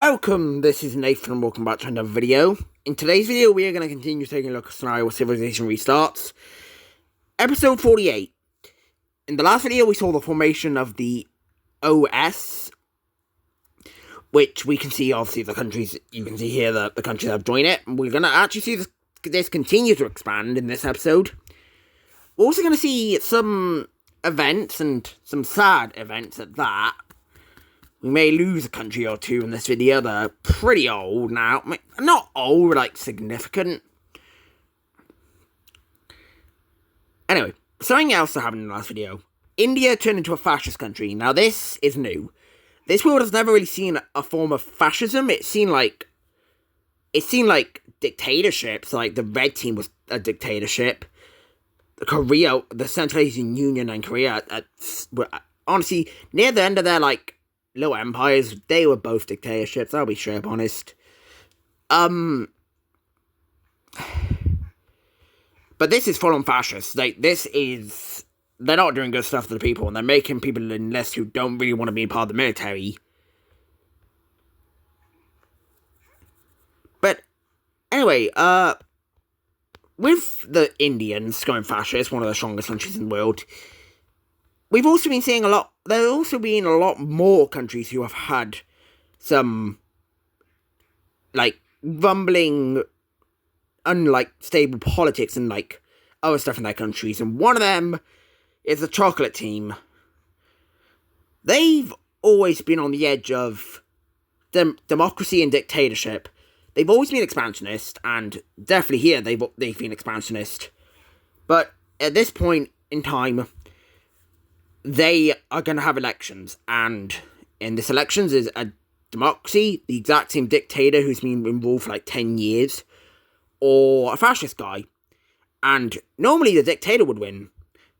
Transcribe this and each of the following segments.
Welcome, this is Nathan and welcome back to another video. In today's video, we are going to continue taking a look at scenario where civilization restarts. Episode 48. In the last video, we saw the formation of the OS, which we can see, obviously, the countries, you can see here the countries that have joined it. We're going to actually see this continue to expand in this episode. We're also going to see some events, and some sad events at that. We may lose a country or two in this video. They're pretty old now. Not old, like significant. Anyway, something else that happened in the last video. India turned into a fascist country. Now this is new. This world has never really seen a form of fascism. It seemed like dictatorships. Like the Red Team was a dictatorship. Korea, the Central Asian Union and Korea, honestly, near the end of their little empires, they were both dictatorships, I'll be straight up honest. But this is full on fascist. They're not doing good stuff to the people, and they're making people enlist who don't really want to be part of the military. But, anyway, with the Indians going fascist, one of the strongest countries in the world, we've also been seeing there have also been a lot more countries who have had some, rumbling, stable politics and, other stuff in their countries. And one of them is the Chocolate Team. They've always been on the edge of democracy and dictatorship. They've always been expansionist, and definitely here they've been expansionist. But at this point in time, they are going to have elections, and in this elections is a democracy, the exact same dictator who's been involved for 10 years, or a fascist guy. And normally the dictator would win,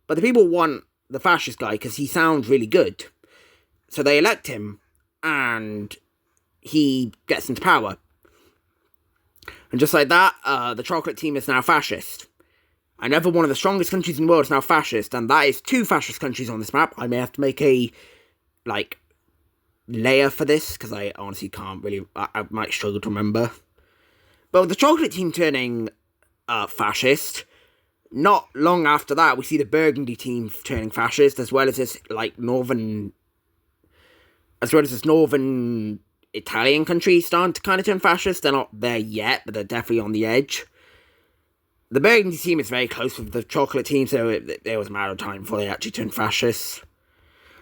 but the people want the fascist guy because he sounds really good. So they elect him, and he gets into power. And just like that, the Chocolate Team is now fascist. Another one of the strongest countries in the world is now fascist, and that is 2 fascist countries on this map. I may have to make a, layer for this, because I honestly can't really, I might struggle to remember. But with the Chocolate Team turning fascist, not long after that, we see the Burgundy Team turning fascist, as well as this, northern Italian country starting to kind of turn fascist. They're not there yet, but they're definitely on the edge. The Burgundy Team is very close with the Chocolate Team, so it was a matter of time before they actually turned fascists.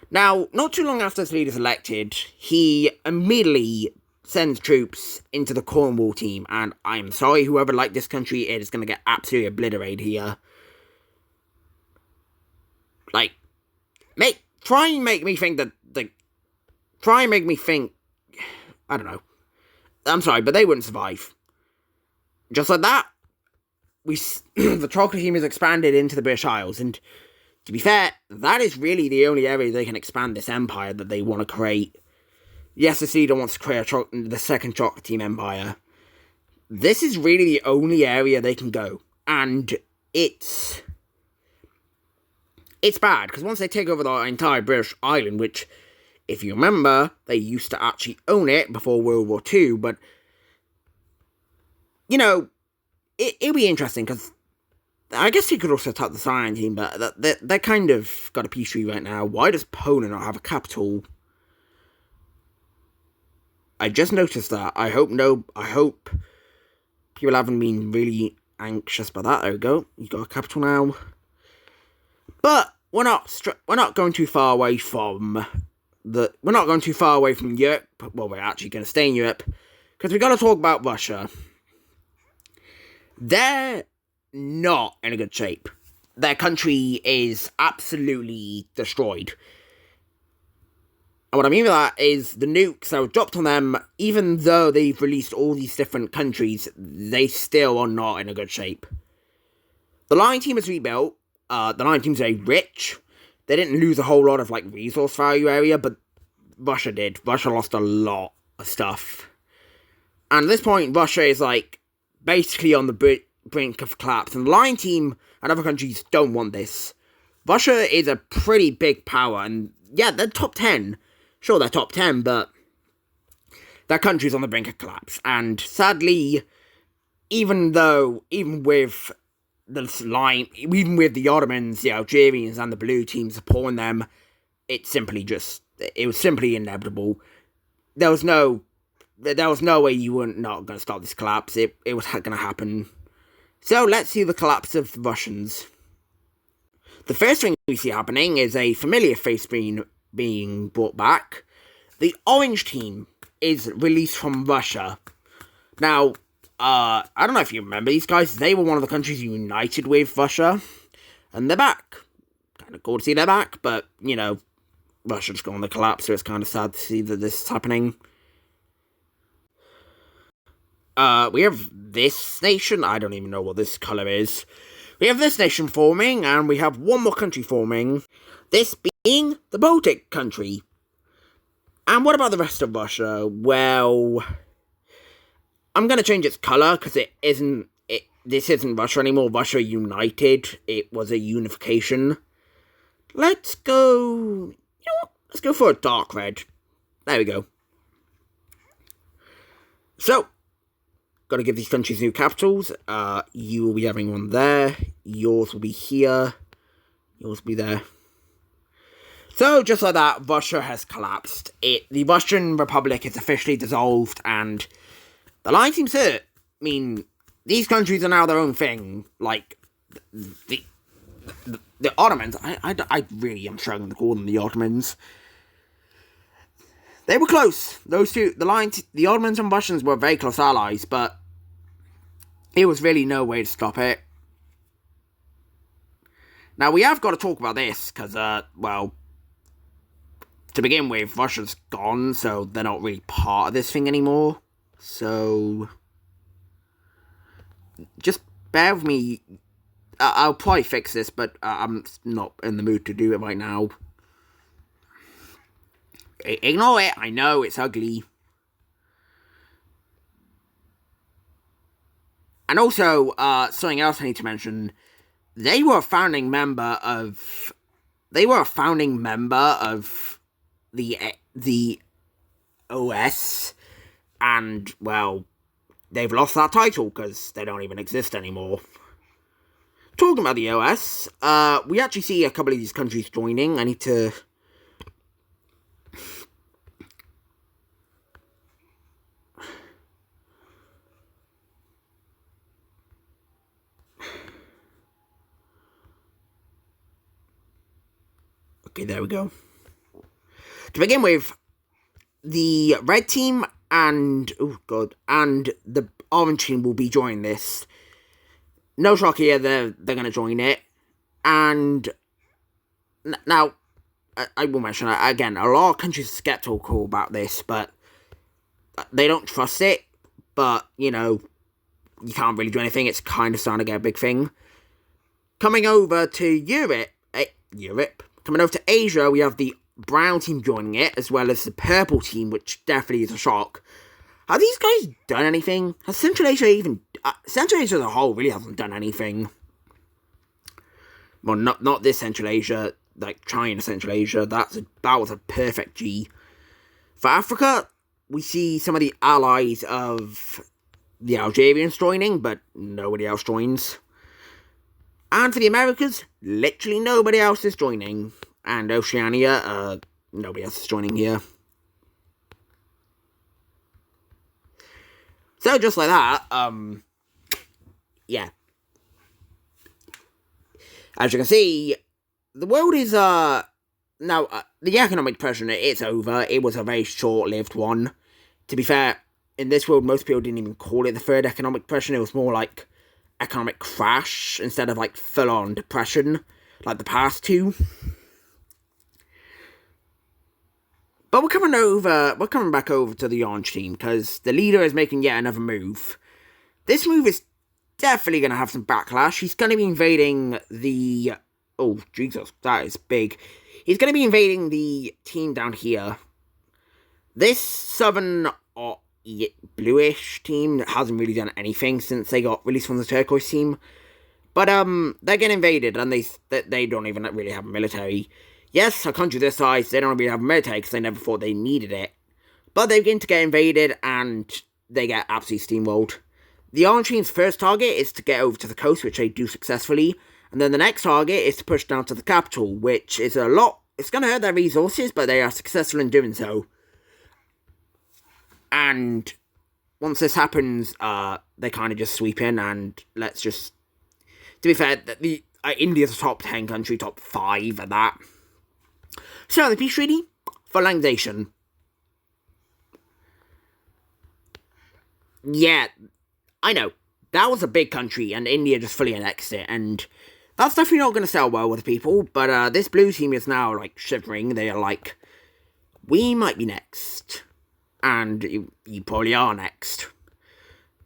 Now, not too long after this leader's elected, he immediately sends troops into the Cornwall Team, and I'm sorry, whoever liked this country, it is going to get absolutely obliterated here. Try and make me think, I don't know. I'm sorry, but they wouldn't survive. Just like that, the Chocolate Team has expanded into the British Isles, and to be fair, that is really the only area they can expand this empire that they want to create. Yes, the leader wants to create the second Chocolate Team empire. This is really the only area they can go, and it's bad, because once they take over the entire British island, which, if you remember, they used to actually own it before World War II, but, it'll be interesting, because I guess you could also attack the Cyan Team, but they're kind of got a peace treaty right now. Why does Poland not have a capital? I just noticed that. I hope people haven't been really anxious about that. There we go. You got a capital now. But we're not going too far away from Europe. Well, we're actually going to stay in Europe, because we got to talk about Russia. They're not in a good shape. Their country is absolutely destroyed. And what I mean by that is the nukes that were dropped on them, even though they've released all these different countries, they still are not in a good shape. The Lion Team is rebuilt. The Lion Team's very rich. They didn't lose a whole lot of resource value area, but Russia did. Russia lost a lot of stuff. And at this point, Russia is basically on the brink of collapse, and the Lion Team and other countries don't want this. Russia is a pretty big power, and yeah, they're top 10. Sure, they're top 10, but their country's on the brink of collapse. And sadly, even with even with the Ottomans, the Algerians, and the blue teams supporting them, it was simply inevitable. There was no way you were not going to stop this collapse. It was going to happen. So let's see the collapse of the Russians. The first thing we see happening is a familiar face being brought back. The orange team is released from Russia. Now, I don't know if you remember these guys. They were one of the countries united with Russia. And they're back. Kind of cool to see they're back, but, Russia's going to collapse, so it's kind of sad to see that this is happening. We have this nation. I don't even know what this colour is. We have this nation forming, and we have one more country forming. This being the Baltic country. And what about the rest of Russia? Well, I'm going to change its colour, because this isn't Russia anymore. Russia United. It was a unification. Let's go... Let's go for a dark red. There we go. So, gotta give these countries new capitals. You will be having one there. Yours will be here. Yours will be there. So, just like that, Russia has collapsed. The Russian Republic is officially dissolved, and the line seems hurt. I mean, these countries are now their own thing. Like, the Ottomans, I really am struggling to call them the Ottomans. They were close. Those two, the Ottomans and Russians were very close allies, but it was really no way to stop it. Now, we have got to talk about this, because, well, to begin with, Russia's gone, so they're not really part of this thing anymore. So, just bear with me. I'll probably fix this, but I'm not in the mood to do it right now. Ignore it, I know, it's ugly. And also, something else I need to mention, they were a founding member of the OS, and, well, they've lost that title, because they don't even exist anymore. Talking about the OS, we actually see a couple of these countries joining. I need to... Okay, there we go. To begin with, the red team and the orange team will be joining this. No shock here, they're going to join it. And now, I will mention, again, a lot of countries are skeptical about this, but they don't trust it. But, you can't really do anything. It's kind of starting to get a big thing. Coming over to Europe. Coming over to Asia, we have the brown team joining it, as well as the purple team, which definitely is a shock. Have these guys done anything? Has Central Asia Central Asia as a whole really hasn't done anything. Well, not this Central Asia, like China Central Asia. That was a perfect G. For Africa, we see some of the allies of the Algerians joining, but nobody else joins. And for the Americas, literally nobody else is joining. And Oceania, nobody else is joining here. So just like that, yeah. As you can see, the world is, now, the economic depression, it's over. It was a very short-lived one. To be fair, in this world, most people didn't even call it the third economic depression. It was more like economic crash instead of like full-on depression like the past two. But we're coming back over to the orange team because the leader is making yet another move. This move is definitely going to have some backlash. He's going to be invading the... Oh, Jesus, that is big. He's going to be invading the team down here. This southern bluish team hasn't really done anything since they got released from the turquoise team. But they're getting invaded, and they don't even really have a military. Yes, a country this size, they don't really have a military because they never thought they needed it. But they begin to get invaded and they get absolutely steamrolled. The Orange Team's first target is to get over to the coast, which they do successfully. And then the next target is to push down to the capital, which is a lot. It's going to hurt their resources, but they are successful in doing so. And once this happens, they kind of just sweep in, and let's just... To be fair, India's a top 10 country, top 5 at that. So, the peace treaty for annexation. Yeah, I know. That was a big country, and India just fully annexed it, and that's definitely not going to sell well with people, but this blue team is now, like, shivering. They are like, we might be next. And you probably are next.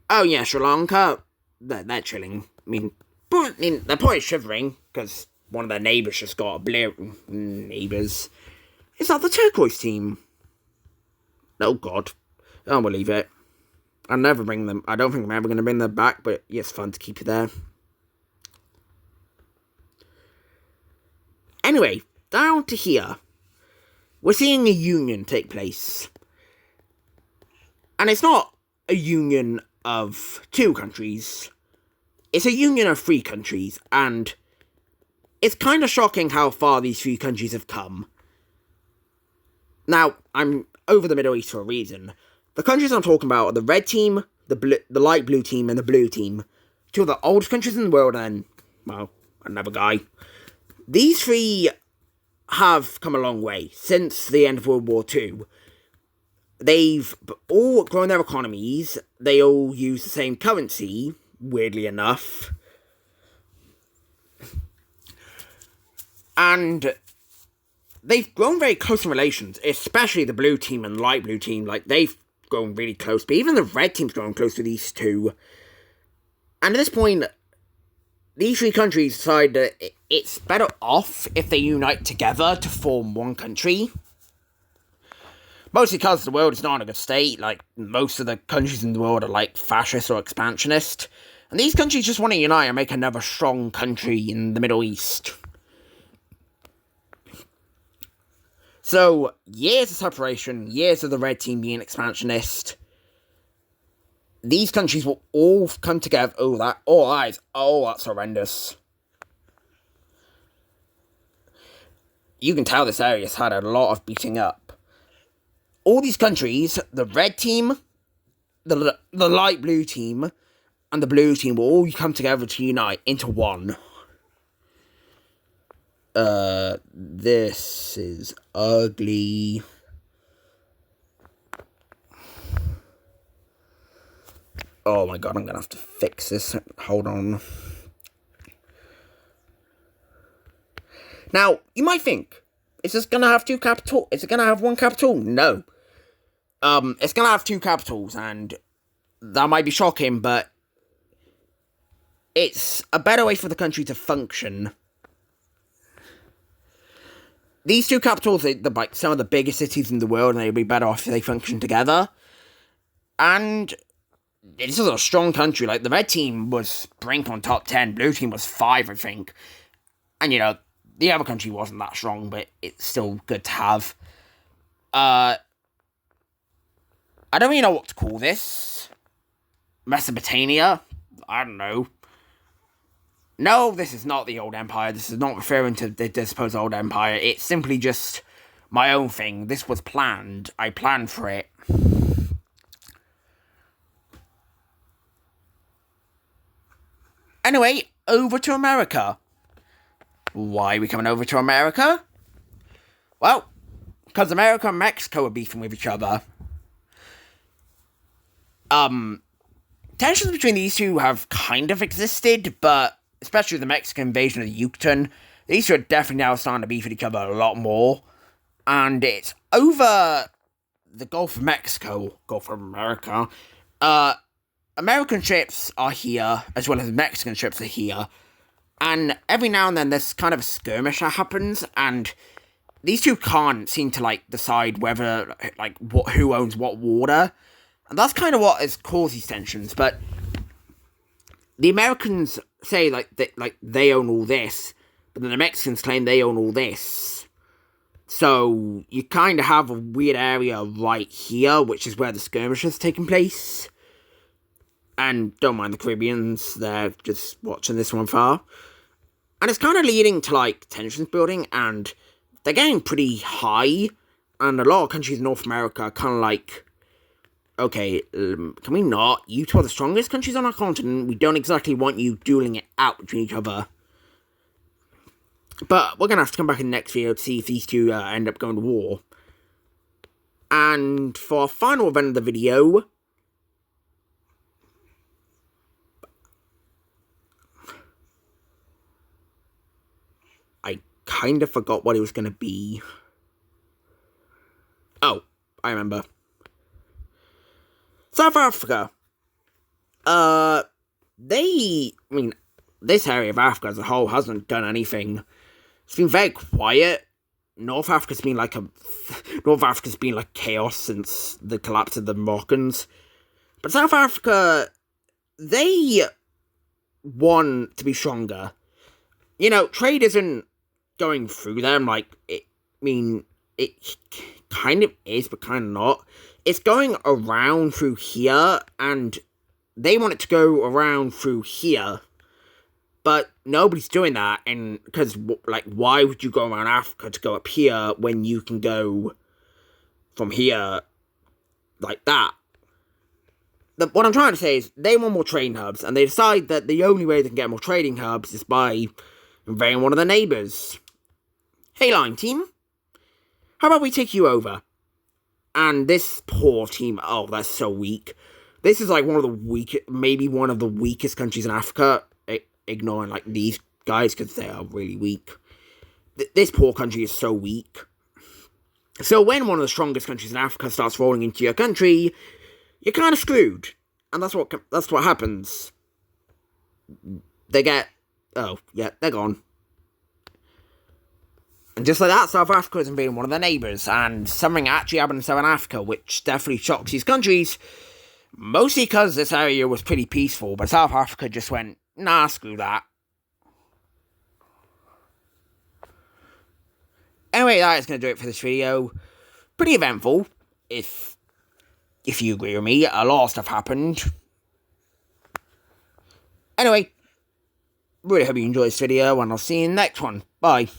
Oh, yeah, Sri Lanka, they're chilling. I mean, they're probably shivering, because one of their neighbours just got a blue... Neighbours. Is that the turquoise team? Oh, God. I don't believe it. I'll never bring them. I don't think I'm ever going to bring them back, but yeah, it's fun to keep it there. Anyway, down to here. We're seeing a union take place. And it's not a union of 2 countries. It's a union of 3 countries, and it's kind of shocking how far these 3 countries have come. Now, I'm over the Middle East for a reason. The countries I'm talking about are the red team, the light blue team, and the blue team. 2 of the oldest countries in the world, and, well, another guy. These 3 have come a long way since the end of World War II. They've all grown their economies. They all use the same currency, weirdly enough. And they've grown very close in relations, especially the blue team and light blue team. Like, they've grown really close, but even the red team's grown close to these 2. And at this point, these 3 countries decide that it's better off if they unite together to form one country. Mostly because the world is not in a good state. Like, most of the countries in the world are, like, fascist or expansionist. And these countries just want to unite and make another strong country in the Middle East. So, years of separation, years of the red team being expansionist. These countries will all come together. Oh, that's horrendous. You can tell this area's had a lot of beating up. All these countries, the red team, the light blue team, and the blue team will all come together to unite into one. This is ugly. Oh my god, I'm gonna have to fix this. Hold on. Now, you might think, is this gonna have 2 capital? Is it gonna have 1 capital? No. It's gonna have 2 capitals, and that might be shocking, but it's a better way for the country to function. These 2 capitals are like some of the biggest cities in the world, and they'd be better off if they function together. And this is a strong country. Like, the red team was brink on top 10, blue team was 5, I think. And, you know, the other country wasn't that strong, but it's still good to have. I don't really know what to call this. Mesopotamia? I don't know. No, this is not the old empire. This is not referring to the supposed old empire. It's simply just my own thing. This was planned. I planned for it. Anyway, over to America. Why are we coming over to America? Well, because America and Mexico are beefing with each other. Tensions between these 2 have kind of existed, but especially the Mexican invasion of the Yucatan, these 2 are definitely now starting to beef with each other a lot more. And it's over the Gulf of Mexico, Gulf of America. American ships are here, as well as Mexican ships are here. And every now and then there's kind of a skirmish that happens, and these 2 can't seem to, like, decide whether, like, who owns what water. And that's kind of what has caused these tensions, but the Americans say, they own all this, but then the Mexicans claim they own all this. So you kind of have a weird area right here, which is where the skirmish is taking place. And don't mind the Caribbeans, they're just watching this one far. And it's kind of leading to, like, tensions building, and they're getting pretty high. And a lot of countries in North America are kind of like, okay, can we not? You two are the strongest countries on our continent. We don't exactly want you dueling it out between each other. But we're going to have to come back in the next video to see if these two end up going to war. And for our final event of the video, I kind of forgot what it was going to be. Oh, I remember. South Africa. This area of Africa as a whole hasn't done anything. It's been very quiet. North Africa's been like chaos since the collapse of the Moroccans. But South Africa, they want to be stronger. You know, trade isn't going through them, it kind of is, but kind of not. It's going around through here, and they want it to go around through here. But nobody's doing that, and because, why would you go around Africa to go up here when you can go from here like that? What I'm trying to say is, they want more trading hubs, and they decide that the only way they can get more trading hubs is by invading one of their neighbours. Hey, Line Team, how about we take you over? And this poor team, oh, that's so weak. This is like one of the weakest countries in Africa, ignoring these guys because they are really weak. This poor country is so weak. So when one of the strongest countries in Africa starts rolling into your country, you're kind of screwed. And that's what happens. They're gone. And just like that, South Africa is invading one of their neighbours, and something actually happened in Southern Africa, which definitely shocks these countries, mostly because this area was pretty peaceful, but South Africa just went, nah, screw that. Anyway, that is going to do it for this video. Pretty eventful, if you agree with me. A lot of stuff happened. Anyway, really hope you enjoyed this video, and I'll see you in the next one. Bye.